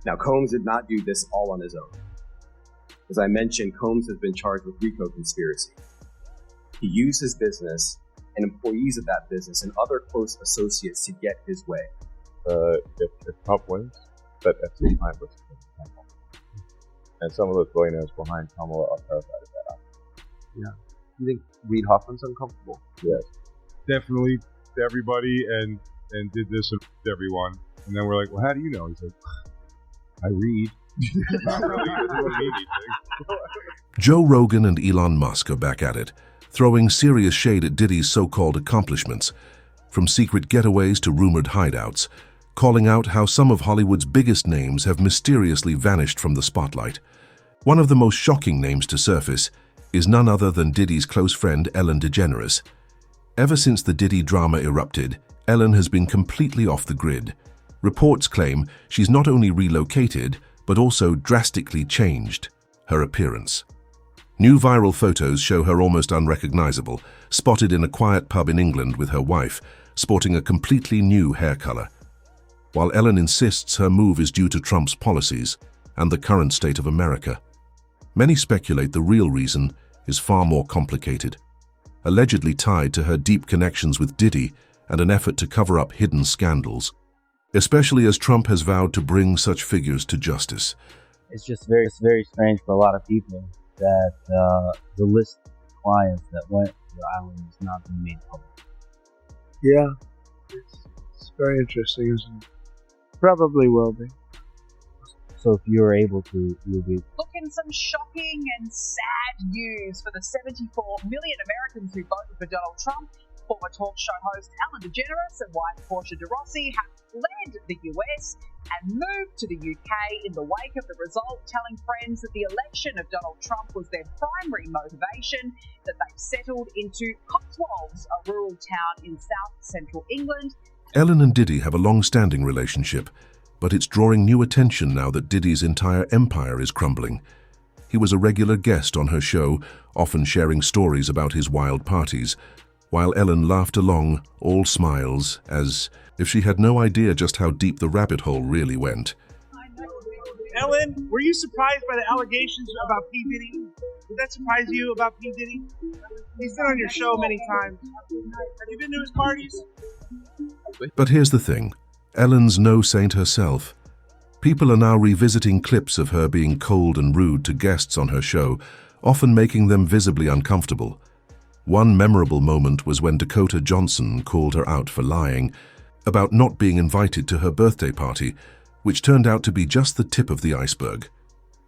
Now, Combs did not do this all on his own. As I mentioned, Combs has been charged with RICO conspiracy. He used his business and employees of that business and other close associates to get his way. If Trump wins, that Epstein behind was and some of those billionaires behind Kamala are terrified of that. Yeah. You think Reid Hoffman's uncomfortable? Yes. Definitely to everybody and did this to everyone. And then we're like, well, how do you know? He's like, I read. Not really doing anything. Joe Rogan and Elon Musk are back at it, throwing serious shade at Diddy's so-called accomplishments, from secret getaways to rumored hideouts, calling out how some of Hollywood's biggest names have mysteriously vanished from the spotlight. One of the most shocking names to surface is none other than Diddy's close friend Ellen DeGeneres. Ever since the Diddy drama erupted, Ellen has been completely off the grid. Reports claim she's not only relocated, but also drastically changed her appearance. New viral photos show her almost unrecognizable, spotted in a quiet pub in England with her wife, sporting a completely new hair color. While Ellen insists her move is due to Trump's policies and the current state of America, many speculate the real reason is far more complicated, allegedly tied to her deep connections with Diddy and an effort to cover up hidden scandals, especially as Trump has vowed to bring such figures to justice. It's just very strange for a lot of people that the list of clients that went to the island is not being made public. Yeah, it's very interesting, isn't it? Probably will be. So if you're able to, you'll be... Look, in some shocking and sad news for the 74 million Americans who voted for Donald Trump, former talk show host Ellen DeGeneres and wife Portia de Rossi have fled the US and moved to the UK in the wake of the result, telling friends that the election of Donald Trump was their primary motivation, that they've settled into Cotswolds, a rural town in south-central England. Ellen and Diddy have a long-standing relationship, but it's drawing new attention now that Diddy's entire empire is crumbling. He was a regular guest on her show, often sharing stories about his wild parties, while Ellen laughed along, all smiles, as if she had no idea just how deep the rabbit hole really went. Ellen, were you surprised by the allegations about P. Diddy? Did that surprise you about P. Diddy? He's been on your show many times. Have you been to his parties? But here's the thing. Ellen's no saint herself. People are now revisiting clips of her being cold and rude to guests on her show, often making them visibly uncomfortable. One memorable moment was when Dakota Johnson called her out for lying about not being invited to her birthday party, which turned out to be just the tip of the iceberg.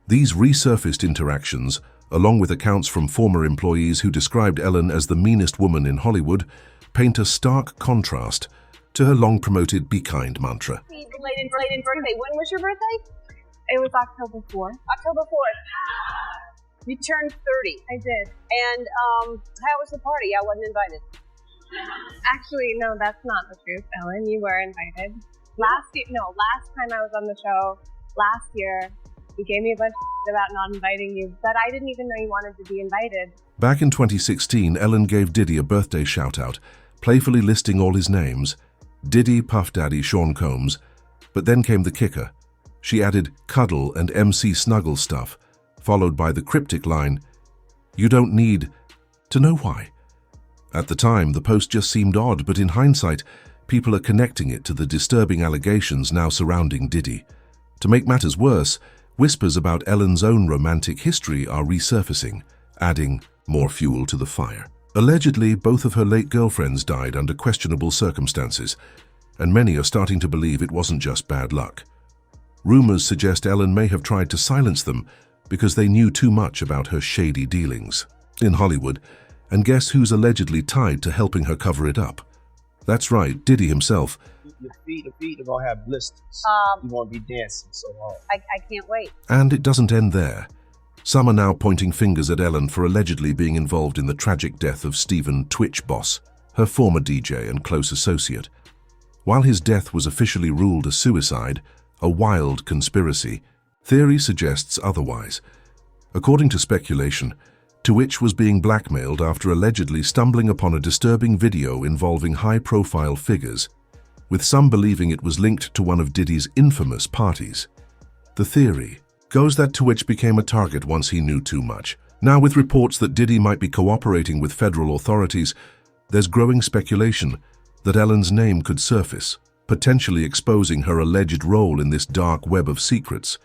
These resurfaced interactions, along with accounts from former employees who described Ellen as the meanest woman in Hollywood, paint a stark contrast to her long-promoted Be Kind mantra. Late in birthday. When was your birthday? It was October 4th. October 4th. You turned 30. I did. And how was the party? I wasn't invited. Actually, no, that's not the truth, Ellen. You were invited. Last time I was on the show, last year, you gave me a bunch of about not inviting you, but I didn't even know you wanted to be invited. Back in 2016, Ellen gave Diddy a birthday shout-out, playfully listing all his names, Diddy, Puff Daddy, Sean Combs, but then came the kicker. She added cuddle and MC snuggle stuff, followed by the cryptic line, "You don't need to know why." At the time, the post just seemed odd, but in hindsight, people are connecting it to the disturbing allegations now surrounding Diddy. To make matters worse, whispers about Ellen's own romantic history are resurfacing, adding more fuel to the fire. Allegedly, both of her late girlfriends died under questionable circumstances, and many are starting to believe it wasn't just bad luck. Rumors suggest Ellen may have tried to silence them because they knew too much about her shady dealings in Hollywood, and guess who's allegedly tied to helping her cover it up? That's right, Diddy himself. Your feet are gonna have blisters. You're gonna be dancing so hard. I can't wait. And it doesn't end there. Some are now pointing fingers at Ellen for allegedly being involved in the tragic death of Stephen Twitch Boss, her former DJ and close associate. While his death was officially ruled a suicide, a wild conspiracy, theory suggests otherwise. According to speculation, Twitch was being blackmailed after allegedly stumbling upon a disturbing video involving high-profile figures, with some believing it was linked to one of Diddy's infamous parties. The theory goes that Twitch became a target once he knew too much. Now, with reports that Diddy might be cooperating with federal authorities, there's growing speculation that Ellen's name could surface, potentially exposing her alleged role in this dark web of secrets.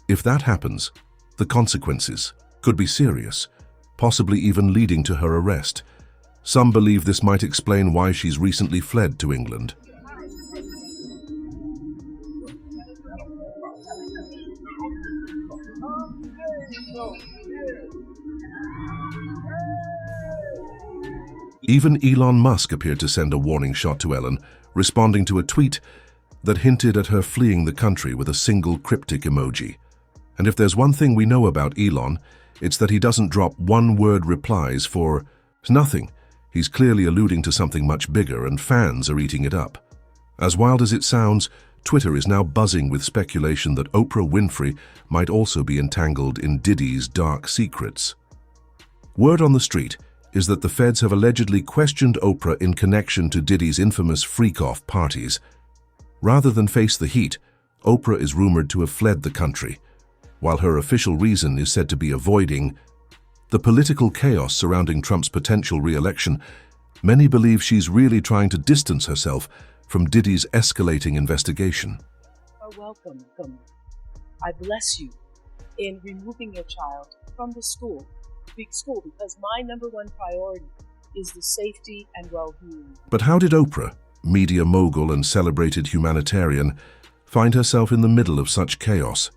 If that happens, the consequences could be serious, possibly even leading to her arrest. Some believe this might explain why she's recently fled to England. Even Elon Musk appeared to send a warning shot to Ellen, responding to a tweet that hinted at her fleeing the country with a single cryptic emoji. And if there's one thing we know about Elon, it's that he doesn't drop one-word replies for nothing. He's clearly alluding to something much bigger, and fans are eating it up. As wild as it sounds, Twitter is now buzzing with speculation that Oprah Winfrey might also be entangled in Diddy's dark secrets. Word on the street is that the feds have allegedly questioned Oprah in connection to Diddy's infamous freak-off parties. Rather than face the heat, Oprah is rumored to have fled the country, while her official reason is said to be avoiding the political chaos surrounding Trump's potential re-election. Many believe she's really trying to distance herself from Diddy's escalating investigation. Welcome. I bless you in removing your child from the school, big school, because my number one priority is the safety and well-being. But how did Oprah, media mogul and celebrated humanitarian, find herself in the middle of such chaos?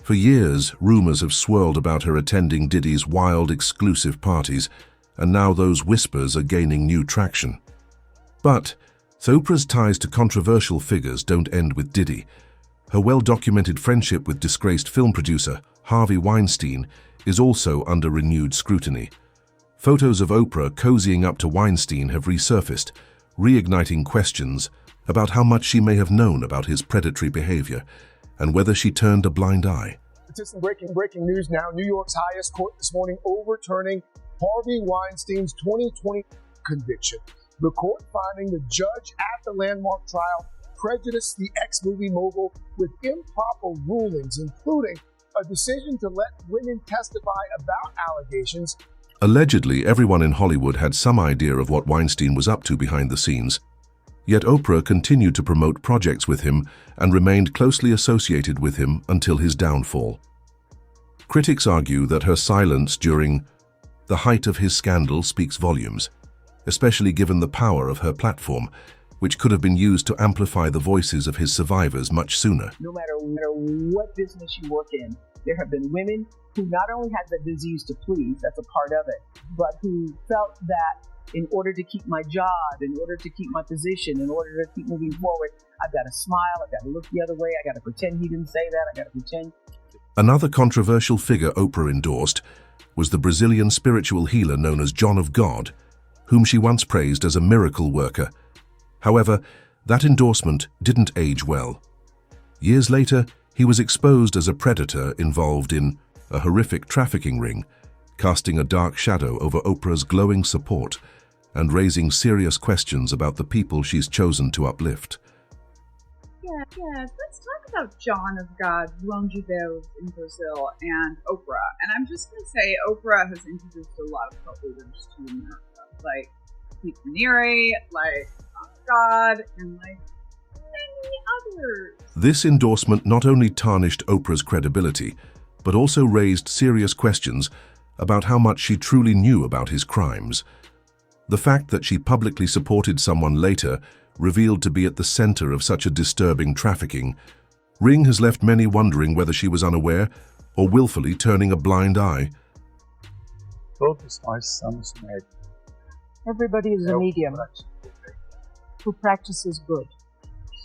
For years, rumors have swirled about her attending Diddy's wild, exclusive parties, and now those whispers are gaining new traction. But Oprah's ties to controversial figures don't end with Diddy. Her well-documented friendship with disgraced film producer Harvey Weinstein is also under renewed scrutiny. Photos of Oprah cozying up to Weinstein have resurfaced, reigniting questions about how much she may have known about his predatory behavior and whether she turned a blind eye. Just some breaking news now. New York's highest court this morning overturning Harvey Weinstein's 2020 conviction. The court finding the judge at the landmark trial prejudiced the ex-movie mogul with improper rulings, including a decision to let women testify about allegations. Allegedly, everyone in Hollywood had some idea of what Weinstein was up to behind the scenes. Yet Oprah continued to promote projects with him and remained closely associated with him until his downfall. Critics argue that her silence during the height of his scandal speaks volumes, especially given the power of her platform, which could have been used to amplify the voices of his survivors much sooner. No matter what business you work in, there have been women who not only had the disease to please, that's a part of it, but who felt that in order to keep my job, in order to keep my position, in order to keep moving forward, I've got to smile, I've got to look the other way, I've got to pretend he didn't say that, I've got to pretend. Another controversial figure Oprah endorsed was the Brazilian spiritual healer known as John of God, whom she once praised as a miracle worker. However, that endorsement didn't age well. Years later, he was exposed as a predator involved in a horrific trafficking ring, casting a dark shadow over Oprah's glowing support and raising serious questions about the people she's chosen to uplift. Yeah, let's talk about John of God, João de Deus in Brazil, and Oprah. And I'm just going to say Oprah has introduced a lot of cult leaders to America, like Pete Raniere, like God, and like many others. This endorsement not only tarnished Oprah's credibility, but also raised serious questions about how much she truly knew about his crimes. The fact that she publicly supported someone later revealed to be at the center of such a disturbing trafficking ring has left many wondering whether she was unaware or willfully turning a blind eye. Todos nós somos médicos. Everybody is a medium who practices good,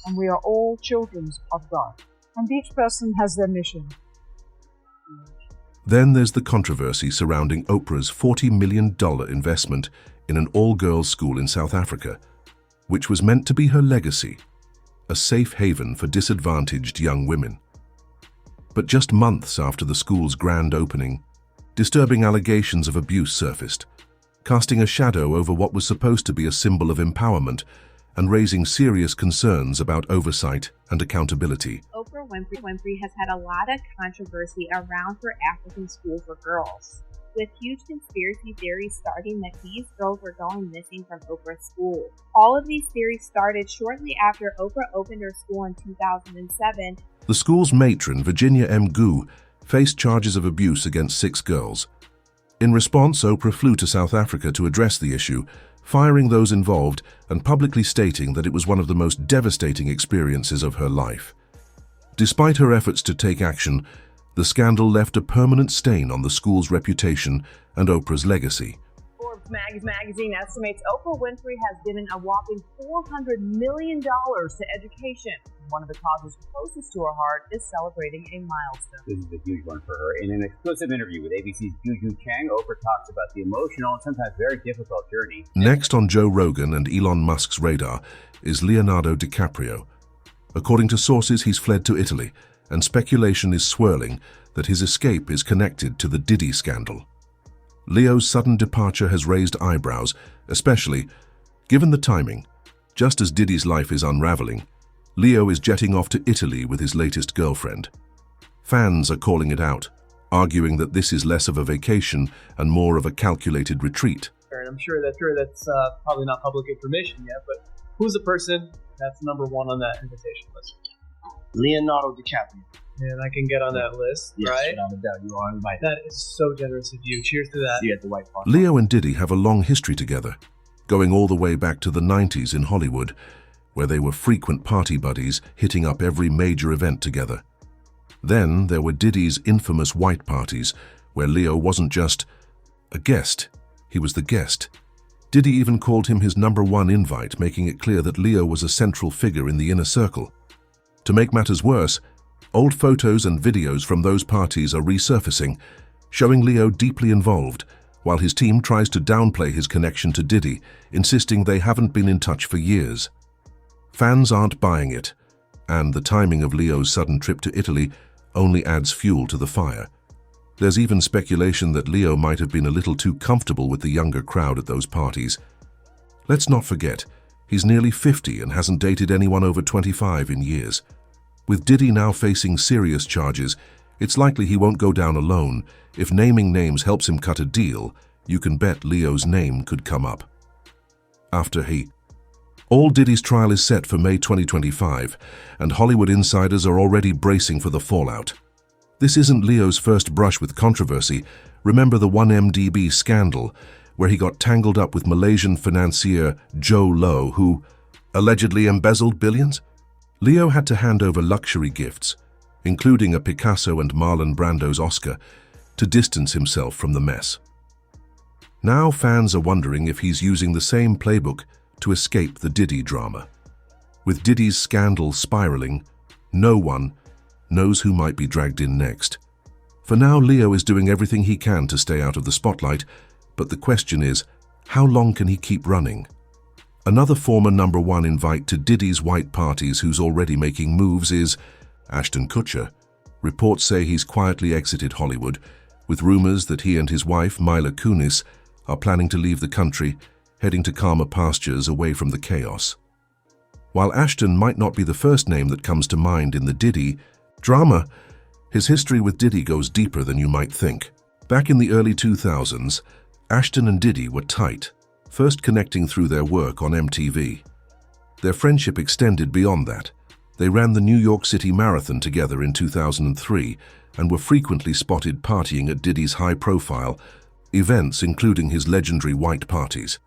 and we are all children of God, and each person has their mission. Then there's the controversy surrounding Oprah's $40 million investment in an all-girls school in South Africa, which was meant to be her legacy, a safe haven for disadvantaged young women. But just months after the school's grand opening, disturbing allegations of abuse surfaced, casting a shadow over what was supposed to be a symbol of empowerment and raising serious concerns about oversight and accountability. Oprah Winfrey has had a lot of controversy around her African school for girls, with huge conspiracy theories starting that these girls were going missing from Oprah's school. All of these theories started shortly after Oprah opened her school in 2007. The school's matron, Virginia M. Gu, faced charges of abuse against 6 girls. In response, Oprah flew to South Africa to address the issue, firing those involved and publicly stating that it was one of the most devastating experiences of her life. Despite her efforts to take action, the scandal left a permanent stain on the school's reputation and Oprah's legacy. Forbes magazine estimates Oprah Winfrey has given a whopping $400 million to education. One of the causes closest to her heart is celebrating a milestone. This is a huge one for her. In an exclusive interview with ABC's Juju Chang, Oprah talks about the emotional and sometimes very difficult journey. Next on Joe Rogan and Elon Musk's radar is Leonardo DiCaprio. According to sources, he's fled to Italy, and speculation is swirling that his escape is connected to the Diddy scandal. Leo's sudden departure has raised eyebrows, especially given the timing. Just as Diddy's life is unraveling, Leo is jetting off to Italy with his latest girlfriend. Fans are calling it out, arguing that this is less of a vacation and more of a calculated retreat. And I'm sure that's probably not public information yet, but who's the person that's number 1 on that invitation list? Leonardo DiCaprio. And I can get on that list, yes, right? Without a doubt, you are invited. That is so generous of you. Cheers to that. See you at the White Park. Leo and Diddy have a long history together, going all the way back to the 90s in Hollywood, where they were frequent party buddies, hitting up every major event together. Then there were Diddy's infamous white parties, where Leo wasn't just a guest, he was the guest. Diddy even called him his #1 invite, making it clear that Leo was a central figure in the inner circle. To make matters worse, old photos and videos from those parties are resurfacing, showing Leo deeply involved, while his team tries to downplay his connection to Diddy, insisting they haven't been in touch for years. Fans aren't buying it, and the timing of Leo's sudden trip to Italy only adds fuel to the fire. There's even speculation that Leo might have been a little too comfortable with the younger crowd at those parties. Let's not forget, he's nearly 50 and hasn't dated anyone over 25 in years. With Diddy now facing serious charges, it's likely he won't go down alone. If naming names helps him cut a deal, you can bet Leo's name could come up. All Diddy's trial is set for May 2025, and Hollywood insiders are already bracing for the fallout. This isn't Leo's first brush with controversy. Remember the 1MDB scandal, where he got tangled up with Malaysian financier Joe Low, who allegedly embezzled billions? Leo had to hand over luxury gifts, including a Picasso and Marlon Brando's Oscar, to distance himself from the mess. Now fans are wondering if he's using the same playbook to escape the Diddy drama. With Diddy's scandal spiraling, no one knows who might be dragged in next. For now, Leo is doing everything he can to stay out of the spotlight, but the question is, how long can he keep running? Another former #1 invite to Diddy's white parties who's already making moves is Ashton Kutcher. Reports say he's quietly exited Hollywood, with rumors that he and his wife, Mila Kunis, are planning to leave the country, heading to calmer pastures away from the chaos. While Ashton might not be the first name that comes to mind in the Diddy drama, his history with Diddy goes deeper than you might think. Back in the early 2000s, Ashton and Diddy were tight, first connecting through their work on MTV. Their friendship extended beyond that. They ran the New York City Marathon together in 2003 and were frequently spotted partying at Diddy's high-profile events, including his legendary white parties.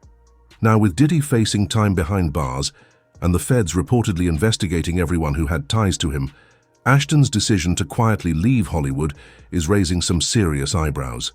Now, with Diddy facing time behind bars and the feds reportedly investigating everyone who had ties to him, Ashton's decision to quietly leave Hollywood is raising some serious eyebrows.